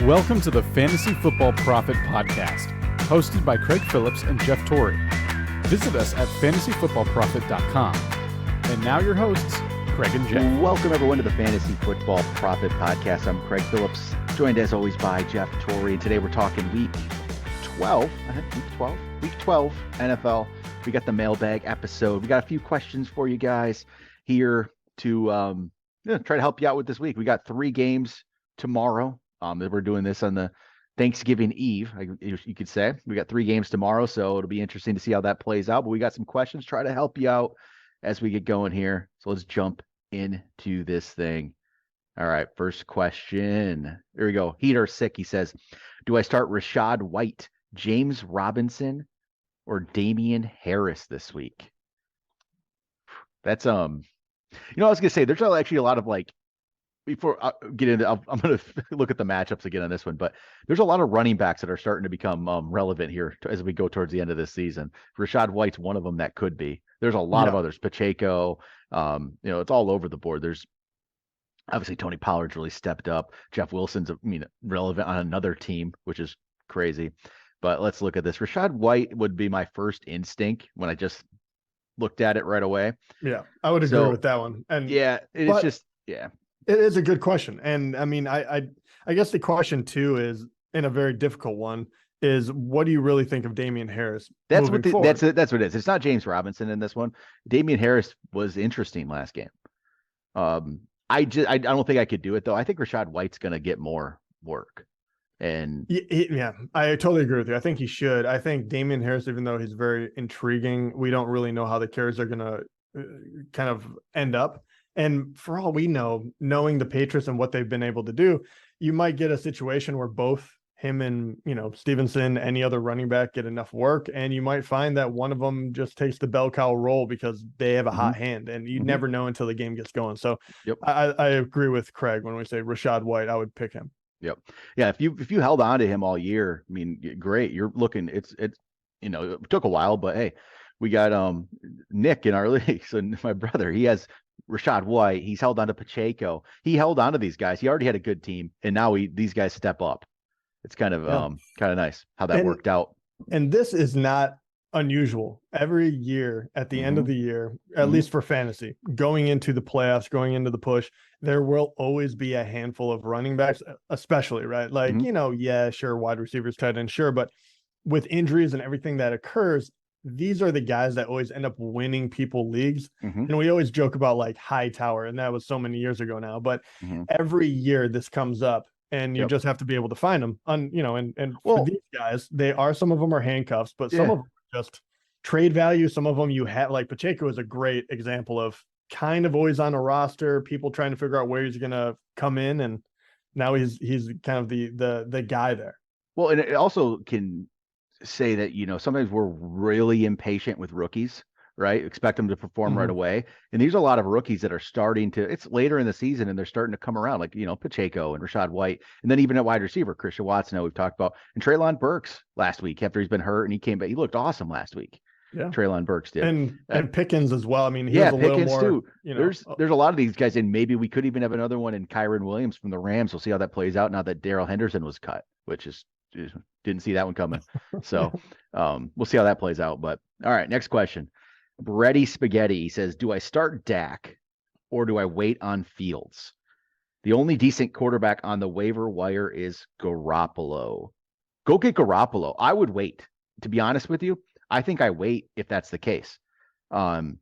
Welcome to the Fantasy Football Profit Podcast, hosted by Craig Phillips and Jeff Torrey. Visit us at fantasyfootballprofit.com. And now your hosts, Craig and Jeff. Welcome everyone to the Fantasy Football Profit Podcast. I'm Craig Phillips, joined as always by Jeff Torrey. And today we're talking week 12, week 12 NFL. We got the mailbag episode. We got a few questions for you guys here to try to help you out with this week. We got 3 games tomorrow. We're doing this on the Thanksgiving Eve, you could say. We got 3 games tomorrow, so it'll be interesting to see how that plays out. But we got some questions, try to help you out as we get going here. So let's jump into this thing. All right, first question. Here we go. Heater Sick, he says, do I start Rashad White, James Robinson, or Damian Harris this week? That's I was gonna say there's actually a lot of before I get into, I'm going to look at the matchups again on this one, but there's a lot of running backs that are starting to become relevant here as we go towards the end of this season. Rashad White's one of them that could be. There's a lot of others. Pacheco, it's all over the board. There's obviously Tony Pollard's really stepped up. Jeff Wilson's relevant on another team, which is crazy. But let's look at this. Rashad White would be my first instinct when I just looked at it right away. Yeah, I would agree with that one. And It is a good question. And I mean, I guess the question too is, in a very difficult one, is what do you really think of Damian Harris? That's what it is. It's not James Robinson in this one. Damian Harris was interesting last game. I don't think I could do it though. I think Rashad White's going to get more work. And yeah, I totally agree with you. I think he should. I think Damian Harris, even though he's very intriguing, we don't really know how the carries are going to kind of end up. And for all we know, knowing the Patriots and what they've been able to do, you might get a situation where both him and, Stevenson, any other running back get enough work. And you might find that one of them just takes the bell cow role because they have a hot hand, and you never know until the game gets going. So I agree with Craig when we say Rashad White, I would pick him. Yep. Yeah. If you held on to him all year, I mean, great. You're looking, it took a while, but hey, we got Nick in our league. So my brother, he has Rashad White. He's held on to Pacheco. He held on to these guys. He already had a good team, and now these guys step up. It's kind of nice how that worked out. And this is not unusual. Every year at the end of the year, at least for fantasy, going into the playoffs, going into the push, there will always be a handful of running backs, especially, right? Sure, wide receivers, tight end, sure, but with injuries and everything that occurs, these are the guys that always end up winning people leagues. And we always joke about Hightower, and that was so many years ago now, but every year this comes up, and you just have to be able to find them for these guys, some of them are handcuffs, but some of them are just trade value. Some of them you have, like Pacheco is a great example of kind of always on a roster, people trying to figure out where he's going to come in. And now he's kind of the guy there. Well, and it also can say that sometimes we're really impatient with rookies, right? Expect them to perform right away, and there's a lot of rookies that are starting to, it's later in the season and they're starting to come around, Pacheco and Rashad White, and then even at wide receiver Christian Watson we've talked about, and Treylon Burks last week after he's been hurt, and he came back, he looked awesome last week. Treylon Burks did, and Pickens as well. I mean, he was a Pickens little more, too. There's a lot of these guys, and maybe we could even have another one in Kyron Williams from the Rams. We'll see how that plays out now that Darrell Henderson was cut, which is, didn't see that one coming. So we'll see how that plays out. But all right, next question. Bready Spaghetti, he says, do I start Dak or do I wait on Fields? The only decent quarterback on the waiver wire is Garoppolo. Go get Garoppolo. I would wait. To be honest with you, I think I wait if that's the case. I'm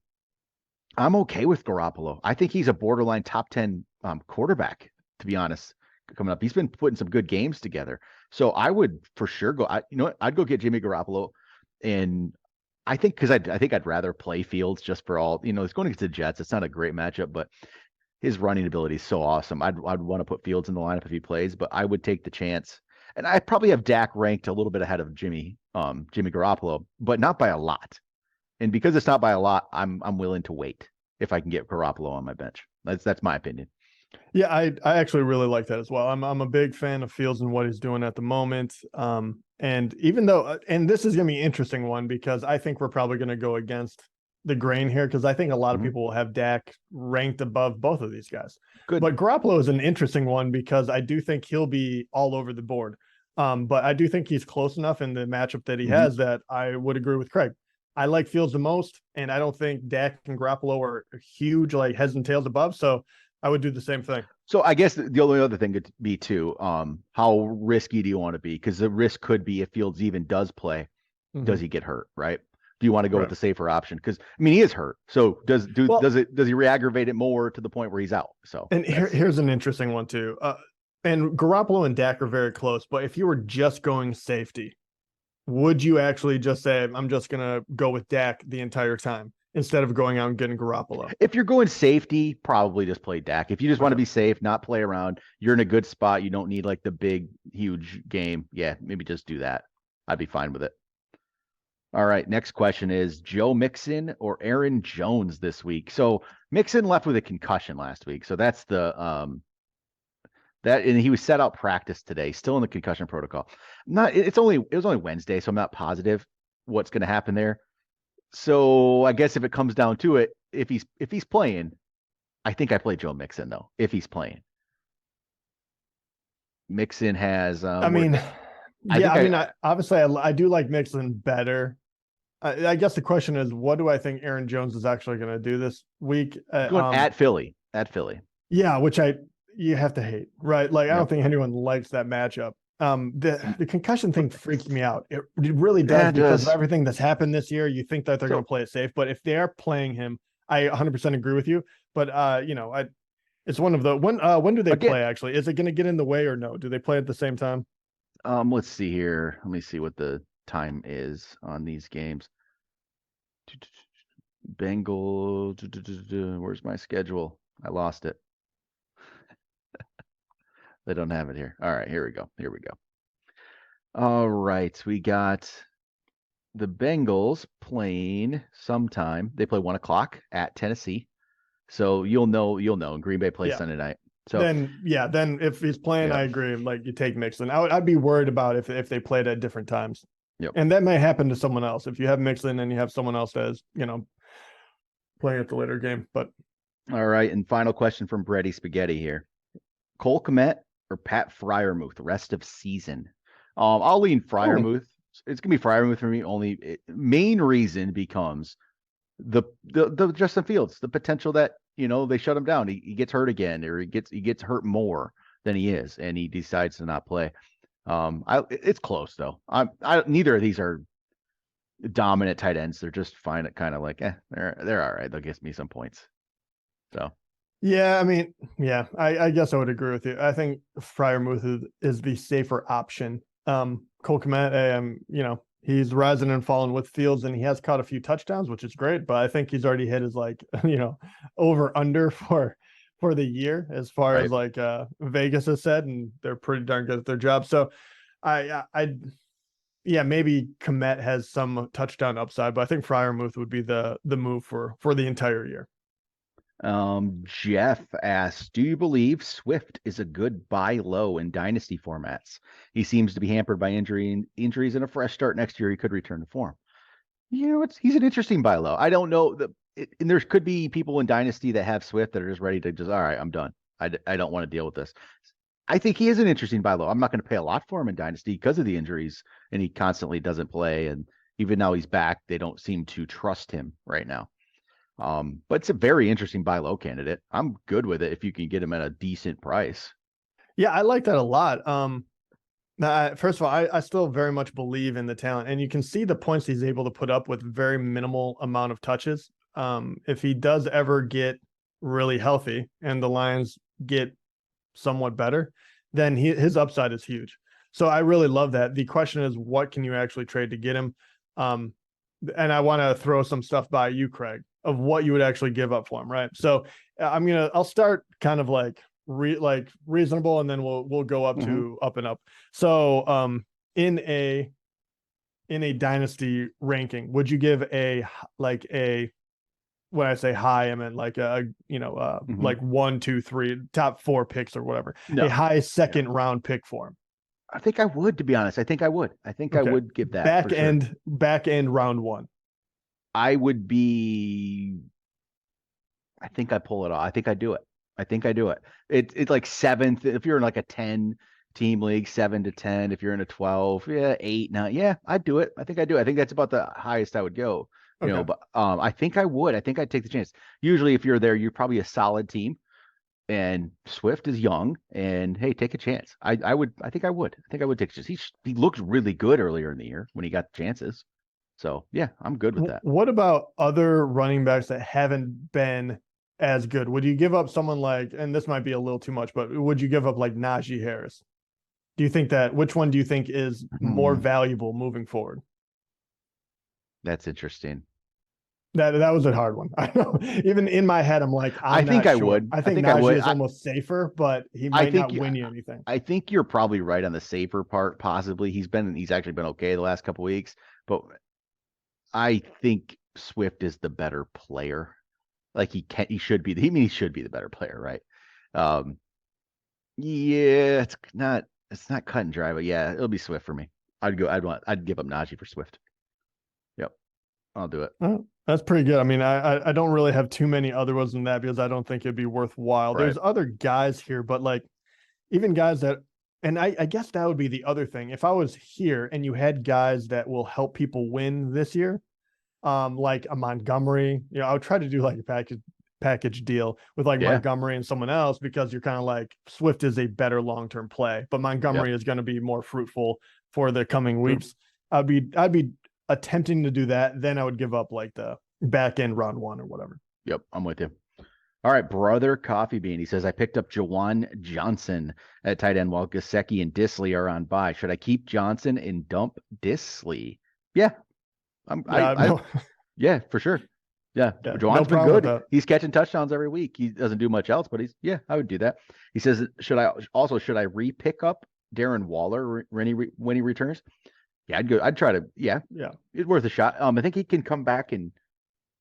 okay with Garoppolo. I think he's a borderline top 10 quarterback, to be honest, coming up. He's been putting some good games together. So I would for sure go. I'd go get Jimmy Garoppolo, and I think I'd rather play Fields just for all. He's going against the Jets. It's not a great matchup, but his running ability is so awesome. I'd want to put Fields in the lineup if he plays, but I would take the chance. And I probably have Dak ranked a little bit ahead of Jimmy Garoppolo, but not by a lot. And because it's not by a lot, I'm willing to wait if I can get Garoppolo on my bench. That's my opinion. Yeah, I actually really like that as well. I'm a big fan of Fields and what he's doing at the moment. And even though, and this is going to be an interesting one because I think we're probably going to go against the grain here because I think a lot of Mhm. people will have Dak ranked above both of these guys. Good. But Garoppolo is an interesting one because I do think he'll be all over the board. But I do think he's close enough in the matchup that he has that I would agree with Craig. I like Fields the most, and I don't think Dak and Garoppolo are huge, like heads and tails above. So I would do the same thing. So I guess the only other thing could be too, how risky do you want to be? Because the risk could be if Fields even does play, does he get hurt, right? Do you want to go with the safer option? Because I mean, he is hurt. So does he re-aggravate it more to the point where he's out? So and here's an interesting one too. And Garoppolo and Dak are very close, but if you were just going safety, would you actually just say, I'm just gonna go with Dak the entire time instead of going out and getting Garoppolo? If you're going safety, probably just play Dak. If you just want to be safe, not play around, you're in a good spot. You don't need like the big, huge game. Yeah, maybe just do that. I'd be fine with it. All right, next question is Joe Mixon or Aaron Jones this week. So Mixon left with a concussion last week. So that's the and he was set out practice today, still in the concussion protocol. It was only Wednesday, so I'm not positive what's going to happen there. So I guess if it comes down to it, if he's playing, I think I play Joe Mixon though. If he's playing, Mixon has. Obviously, I do like Mixon better. I guess the question is, what do I think Aaron Jones is actually going to do this week? Going at Philly. Yeah, which you have to hate, right? Like, I don't think anyone likes that matchup. The concussion thing freaks me out. It really does because of everything that's happened this year. You think that they're going to play it safe, but if they are playing him, I 100% agree with you. But it's one of the when do they play? Actually, is it going to get in the way or no? Do they play at the same time? Let's see here. Let me see what the time is on these games. Bengals. Where's my schedule? I lost it. They don't have it here. All right, here we go. All right, we got the Bengals playing sometime. They play 1:00 at Tennessee. So you'll know. And Green Bay plays Sunday night. So then if he's playing, I agree. Like you take Mixon. I'd be worried about if they played at different times. Yep. And that may happen to someone else. If you have Mixon and you have someone else that is, playing at the later game. But all right, and final question from Brady Spaghetti here: Cole Kmet or Pat Freiermuth rest of season? I'll lean Freiermuth. It's gonna be Freiermuth for me. Main reason becomes the Justin Fields, the potential that they shut him down. He gets hurt again, or he gets hurt more than he is, and he decides to not play. It's close though. Neither of these are dominant tight ends. They're just fine at kind of like they're all right. They'll get me some points. So yeah, I guess I would agree with you. I think Freiermuth is the safer option. Cole Kmet, he's rising and falling with Fields, and he has caught a few touchdowns, which is great. But I think he's already hit his over under for the year as far as Vegas has said, and they're pretty darn good at their job. So maybe Kmet has some touchdown upside, but I think Freiermuth would be the move for the entire year. Jeff asks, do you believe Swift is a good buy low in dynasty formats? He seems to be hampered by injuries, and a fresh start next year. He could return to form. He's an interesting buy low. I don't know and there could be people in dynasty that have Swift that are just ready to all right, I'm done. I don't want to deal with this. I think he is an interesting buy low. I'm not going to pay a lot for him in dynasty because of the injuries, and he constantly doesn't play. And even now he's back, they don't seem to trust him right now. But it's a very interesting buy low candidate. I'm good with it if you can get him at a decent price. Yeah, I like that a lot. First of all, I still very much believe in the talent, and you can see the points he's able to put up with very minimal amount of touches. If he does ever get really healthy and the Lions get somewhat better, then his upside is huge. So I really love that. The question is, what can you actually trade to get him? And I want to throw some stuff by you, Craig, of what you would actually give up for him, right? So I'll start kind of like reasonable, and then we'll go up to up and up. So in a dynasty ranking, would you give when I say high, I mean like like 1, 2, 3, top 4 picks or whatever, a high second round pick for him? I think I would, to be honest. I think I would. I would give that back end round 1. I would be. I think I pull it off. I think I do it. It's like seventh. If you're in like a 10-team league, 7 to 10. If you're in a 12, yeah, 8, 9. Yeah, I'd do it. I think I do. I think that's about the highest I would go. Okay. But I think I would. I think I'd take the chance. Usually, if you're there, you're probably a solid team. And Swift is young, and hey, take a chance. I would. I think I would. I think I would take a chance. He looked really good earlier in the year when he got chances. So yeah, I'm good with that. What about other running backs that haven't been as good? Would you give up someone like, and this might be a little too much, but would you give up like Najee Harris? Do you think which one do you think is more valuable moving forward? That's interesting. That was a hard one. I know. Even in my head, I'm like, I think I would. I think Najee is almost safer, but he might not win you anything. I think you're probably right on the safer part. Possibly, he's actually been okay the last couple weeks, but I think Swift is the better player. Like he should be. He should be the better player, right? Yeah, it's not cut and dry, but yeah, it'll be Swift for me. I'd give up Najee for Swift. Yep, I'll do it. Oh, that's pretty good. I mean, I don't really have too many other ones than that because I don't think it'd be worthwhile. Right. There's other guys here, but like even guys that, and I guess that would be the other thing. If I was here and you had guys that will help people win this year, like a Montgomery, I would try to do like a package deal with like Montgomery and someone else, because you're kind of like Swift is a better long-term play, but Montgomery is going to be more fruitful for the coming weeks. I'd be attempting to do that. Then I would give up like the back end round 1 or whatever. Yep. I'm with you. All right. Brother Coffee Bean. He says, I picked up Jawan Johnson at tight end while Gesicki and Disley are on bye. Should I keep Johnson and dump Disley? Yeah. Yeah, for sure. Yeah. Jawan's been good. He's catching touchdowns every week. He doesn't do much else, but I would do that. He says, should I re-pick up Darren Waller when he returns? Yeah, I'd try to. Yeah. It's worth a shot. I think he can come back in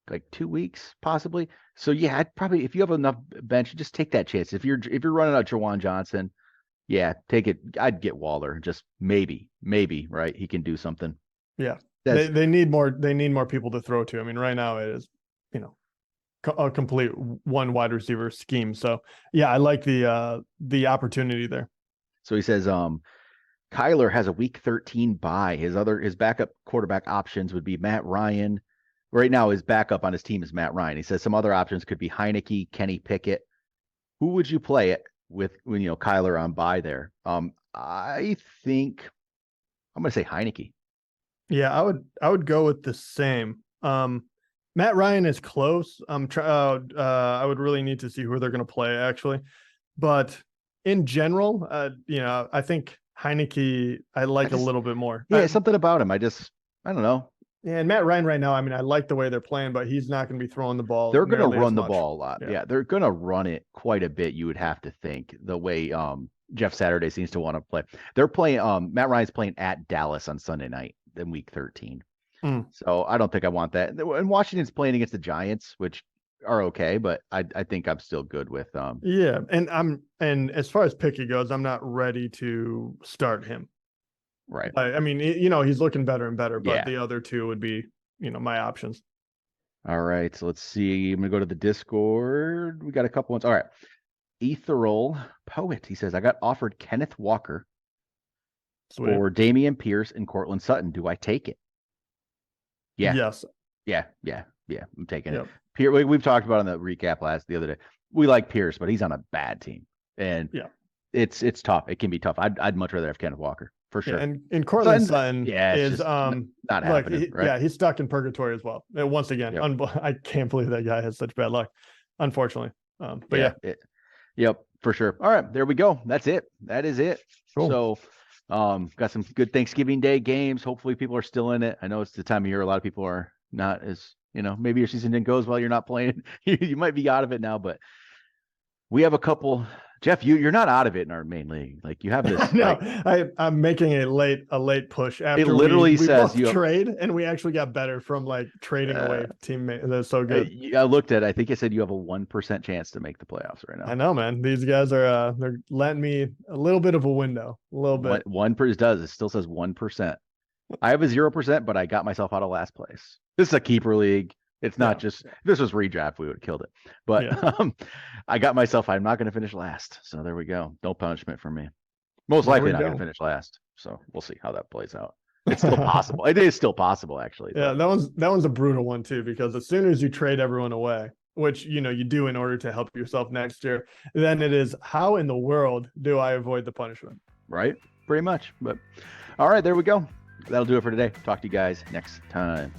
like 2 weeks, possibly. So yeah, I'd probably, if you have enough bench, just take that chance. If you're running out Jawan Johnson, yeah, take it. I'd get Waller. Just maybe, right? He can do something. Yeah. They need more. They need more people to throw to. I mean, right now it is, a complete one wide receiver scheme. So yeah, I like the opportunity there. So he says, Kyler has a week 13 bye. His backup quarterback options would be Matt Ryan. Right now, his backup on his team is Matt Ryan. He says some other options could be Heineke, Kenny Pickett. Who would you play it with when Kyler on bye there? I think I'm going to say Heineke. Yeah, I would go with the same. Matt Ryan is close. I would really need to see who they're going to play actually, but in general, I think Heineke I like a little bit more. Yeah, something about him. I don't know. Yeah, and Matt Ryan right now, I mean, I like the way they're playing, but he's not going to be throwing the ball. They're going to run the ball a lot. Yeah, they're going to run it quite a bit. You would have to think the way Jeff Saturday seems to want to play. They're playing. Matt Ryan's playing at Dallas on Sunday night in week 13. So I don't think I want that. And Washington's playing against the Giants, which are okay, but I think I'm still good with Yeah, and as far as Pickett goes, I'm not ready to start him. Right. I mean, he's looking better and better, but the other two would be, my options. All right. So let's see. I'm going to go to the Discord. We got a couple ones. All right. Ethereal Poet. He says, I got offered Kenneth Walker for Damian Pierce and Cortland Sutton. Do I take it? Yeah. Yes. Yeah. I'm taking it. Pierce, we've talked about on the recap the other day. We like Pierce, but he's on a bad team. And it's tough. It can be tough. I'd much rather have Kenneth Walker. For sure. Yeah, and Cortland Sutton is not happening. Right? Yeah, he's stuck in purgatory as well. Once again, I can't believe that guy has such bad luck, unfortunately. But yep, for sure. All right, there we go. That's it. That is it. Cool. So got some good Thanksgiving Day games. Hopefully people are still in it. I know it's the time of year a lot of people are not as, maybe your season didn't go as well. You're not playing. You might be out of it now, but we have a couple. Jeff, you're not out of it in our main league. Like you have this. No, I'm making a late push after it literally we says both trade, and we actually got better from like trading away teammates. That's so good. I looked at it. I think it said you have a 1% chance to make the playoffs right now. I know, man. These guys are they're letting me a little bit of a window, a little bit. 1% does. It still says 1%. I have a 0%, but I got myself out of last place. This is a keeper league. It's not Yeah. just, if this was redraft, we would have killed it. But Yeah. I got myself, I'm not going to finish last. So there we go. No punishment for me. Most There likely we not going go. to finish last. So we'll see how that plays out. It's still possible. It is still possible, actually. Yeah, Though. that one's a brutal one too, because as soon as you trade everyone away, which you do in order to help yourself next year, then it is how in the world do I avoid the punishment? Right? Pretty much. But all right, there we go. That'll do it for today. Talk to you guys next time.